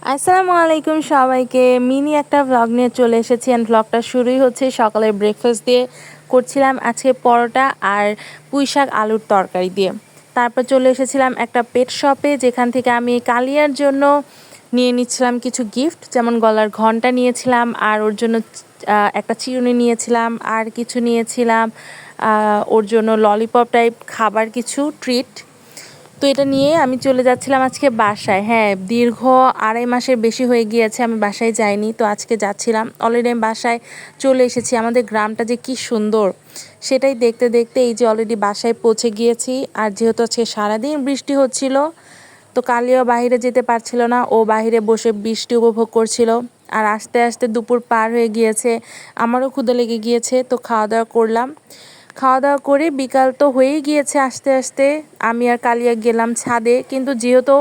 আসসালামু আলাইকুম সবাইকে। মিনি একটা ভ্লগ নিয়ে চলে এসেছি অ্যান্ড ভ্লগটা শুরুই হচ্ছে সকালের ব্রেকফাস্ট দিয়ে। করছিলাম আজকে পরোটা আর পুঁইশাক আলুর তরকারি দিয়ে। তারপর চলে এসেছিলাম একটা পেট শপে, যেখান থেকে আমি কালিয়ার জন্য নিয়ে নিচ্ছিলাম কিছু গিফট, যেমন গলার ঘন্টা নিয়েছিলাম আর ওর জন্য একটা চিরুনি নিয়েছিলাম, আর কিছু নিয়েছিলাম ওর জন্য ললিপপ টাইপ খাবার কিছু ট্রিট। তো এটা নিয়ে আমি চলে যাচ্ছিলাম আজকে বাসায়। হ্যাঁ, দীর্ঘ 2.5 মাসের বেশি হয়ে গিয়েছে আমি বাসায় যাইনি, তো আজকে যাচ্ছিলাম। অলরেডি আমি বাসায় চলে এসেছি। আমাদের গ্রামটা যে কি সুন্দর সেটাই দেখতে দেখতে এই যে অলরেডি বাসায় পৌঁছে গিয়েছি। আর যেহেতু আজকে সারাদিন বৃষ্টি হচ্ছিল, তো কালিও বাইরে যেতে পারছিল না, ও বাইরে বসে বৃষ্টি উপভোগ করছিল। আর আস্তে আস্তে দুপুর পার হয়ে গিয়েছে, আমারও ক্ষুধা লেগে গিয়েছে, তো খাওয়া দাওয়া করলাম। খাওয়া দাওয়া করে বিকাল তো হয়েই গিয়েছে আস্তে আস্তে। আমি আর কালিয়া গেলাম ছাদে, কিন্তু যেহেতু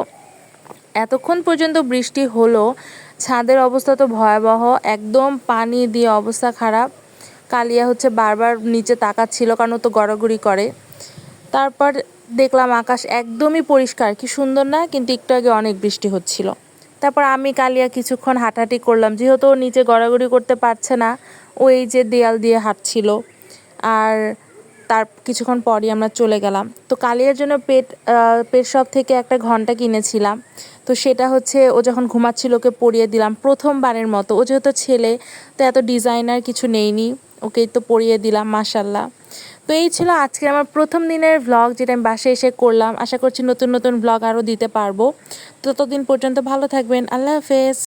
এতক্ষণ পর্যন্ত বৃষ্টি হলো, ছাদের অবস্থা তো ভয়াবহ, একদম পানি দিয়ে অবস্থা খারাপ। কালিয়া হচ্ছে বারবার নিচে তাকাচ্ছিল, কারণ ও তো গড়াগড়ি করে। তারপর দেখলাম আকাশ একদমই পরিষ্কার, কি সুন্দর না? কিন্তু একটু আগে অনেক বৃষ্টি হচ্ছিল। তারপর আমি কালিয়া কিছুক্ষণ হাঁটাহাঁটি করলাম, যেহেতু ও নিচে গড়াগড়ি করতে পারছে না, ও এই যে দেয়াল দিয়ে হাঁটছিল। আর তার কিছুক্ষণ পরই আমরা চলে গেলাম। তো কালিয়ার জন্য পেট শপ থেকে একটা ঘন্টা কিনেছিলাম। তো সেটা হচ্ছে ও যখন ঘুমাচ্ছিল ওকে পরিয়ে দিলাম প্রথমবারের মতো। ও যেহেতু ছেলে, তো এত ডিজাইনার কিছু নেইনি, ওকেই তো পরিয়ে দিলাম, মাশাল্লাহ। তো এই ছিল আজকে আমার প্রথম দিনের ভ্লগ, যেটা আমি বাসায় এসে করলাম। আশা করছি নতুন নতুন ভ্লগ আরও দিতে পারবো। ততদিন পর্যন্ত ভালো থাকবেন। আল্লাহ হাফেজ।